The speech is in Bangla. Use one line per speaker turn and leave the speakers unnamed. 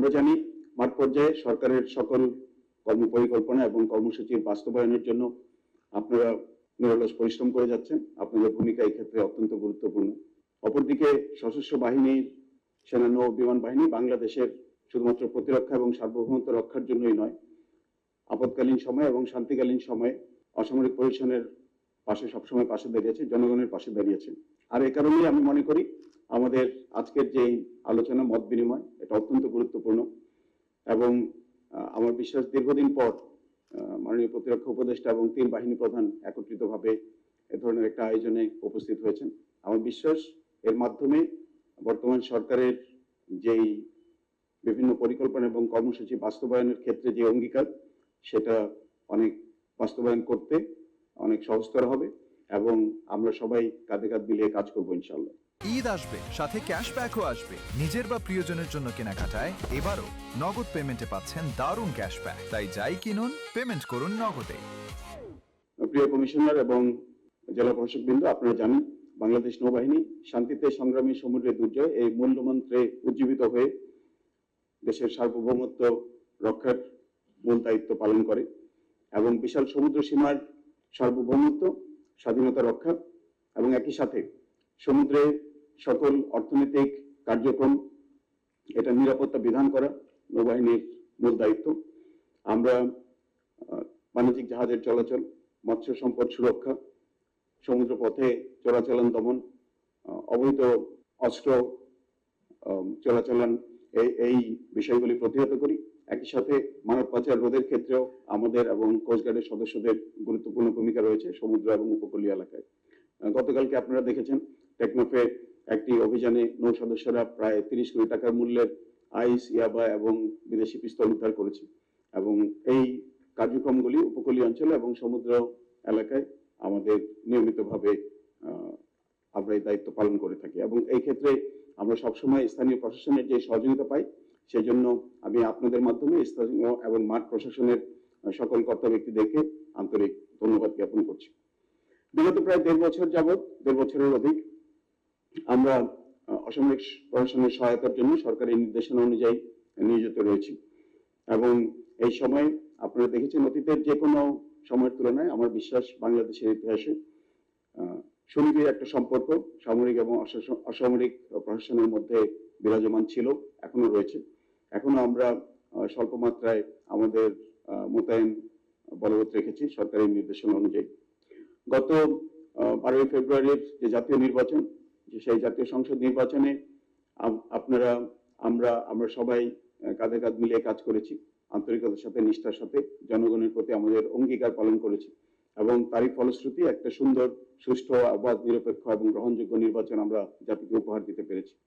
আমরা জানি মাঠ পর্যায়ে সরকারের সকল কর্মপরিকল্পনা এবং কর্মসূচির বাস্তবায়নের জন্য আপনারা নিরলস পরিশ্রম করে যাচ্ছেন। আপনাদের ভূমিকা এই ক্ষেত্রে অত্যন্ত গুরুত্বপূর্ণ। অপরদিকে সশস্ত্র বাহিনীর সেনা নৌ বিমান বাহিনী বাংলাদেশের শুধুমাত্র প্রতিরক্ষা এবং সার্বভৌমত্ব রক্ষার জন্যই নয়, আপৎকালীন সময় এবং শান্তিকালীন সময়ে অসামরিক পরিশনের পাশে সবসময় পাশে দাঁড়িয়েছে, জনগণের পাশে দাঁড়িয়েছে। আর এ কারণেই আমি মনে করি আমাদের আজকের যে আলোচনা মত বিনিময় এটা অত্যন্ত গুরুত্বপূর্ণ এবং আমার বিশ্বাস দীর্ঘদিন পর মাননীয় প্রতিরক্ষা উপদেষ্টা এবং 3 বাহিনী প্রধান একত্রিতভাবে এ ধরনের একটা আয়োজনে উপস্থিত হয়েছেন। আমার বিশ্বাস এর মাধ্যমে বর্তমান সরকারের যেই বিভিন্ন পরিকল্পনা এবং কর্মসূচি বাস্তবায়নের ক্ষেত্রে যে অঙ্গীকার সেটা অনেক বাস্তবায়ন করতে অনেক সহজতর হবে এবং আমরা সবাই কাঁধে কাঁধ মিলিয়ে কাজ করবো ইনশাআল্লাহ।
ঈদ আসবে, সাথে ক্যাশব্যাকও আসবে। নিজের বা প্রিয়জনের জন্য কেনাকাটায় এবারও নগদ পেমেন্টে পাচ্ছেন দারুণ ক্যাশব্যাক। তাই যাই কিনুন, পেমেন্ট করুন নগদে।
প্রিয় কমিশনার এবং জেলা প্রশাসকবৃন্দ, আপনারা জানেন বাংলাদেশ নৌবাহিনী শান্তিতে সংগ্রামী সমুদ্রে দুর্জয় এই মূল্যমন্ত্রে উজ্জীবিত হয়ে দেশের সার্বভৌমত্ব রক্ষার মূল দায়িত্ব পালন করে এবং বিশাল সমুদ্র সীমার সার্বভৌমত্ব, স্বাধীনতা রক্ষা এবং একই সাথে সমুদ্রে সকল অর্থনৈতিক কার্যক্রম এটা নিরাপত্তা বিধান করা নৌবাহিনীর মূল দায়িত্ব। আমরা বাণিজ্যিক জাহাজের চলাচল, মৎস্য সম্পদ সুরক্ষা, সমুদ্র পথে চোরাচালান দমন, অবৈধ অস্ত্র চোরাচালান এই বিষয়গুলি প্রতিহত করি। একই সাথে মানব পাচার রোধের ক্ষেত্রেও আমাদের এবং কোস্টগার্ডের সদস্যদের গুরুত্বপূর্ণ ভূমিকা রয়েছে সমুদ্র এবং উপকূলীয় এলাকায়। গতকালকে আপনারা দেখেছেন টেকনাফে একটি অভিযানে নৌ সদস্যরা প্রায় 30 কোটি টাকার মূল্যের আইস, ইয়াবা এবং বিদেশি পিস্তল উদ্ধার করেছে এবং এই কার্যক্রমগুলি উপকূলীয় অঞ্চলে এবং সমুদ্র এলাকায় আমাদের নিয়মিতভাবে আমরা এই দায়িত্ব পালন করে থাকি এবং এই ক্ষেত্রে আমরা সবসময় স্থানীয় প্রশাসনের যে সহযোগিতা পাই সেই জন্য আমি আপনাদের মাধ্যমে স্থানীয় এবং মাঠ প্রশাসনের সকল কর্তা ব্যক্তিদেরকে আন্তরিক ধন্যবাদ জ্ঞাপন করছি। বিগত প্রায় 1.5 বছর যাবৎ, 1.5 বছরের অধিক আমরা অসামরিক প্রশাসনের সহায়তার জন্য সরকারি নির্দেশনা অনুযায়ী নিয়োজিত রয়েছি এবং এই সময় আপনারা দেখেছেন অতীতের যে কোনো সময়ের তুলনায় আমার বিশ্বাস বাংলাদেশের ইতিহাসে সুনিবিড় একটা সম্পর্ক সামরিক এবং অসামরিক প্রশাসনের মধ্যে বিরাজমান ছিল, এখনো রয়েছে। এখনো আমরা স্বল্প মাত্রায় আমাদের মোতায়েন বলবৎ রেখেছি সরকারি নির্দেশনা অনুযায়ী। গত 12 ফেব্রুয়ারির যে জাতীয় নির্বাচন, সেই জাতীয় সংসদ নির্বাচনে আমরা সবাই কাঁধে কাঁধ মিলিয়ে কাজ করেছি, আন্তরিকতার সাথে নিষ্ঠার সাথে জনগণের প্রতি আমাদের অঙ্গীকার পালন করেছি এবং তারই ফলশ্রুতি একটা সুন্দর, সুষ্ঠু, অবাধ, নিরপেক্ষ এবং গ্রহণযোগ্য নির্বাচন আমরা জাতিকে উপহার দিতে পেরেছি।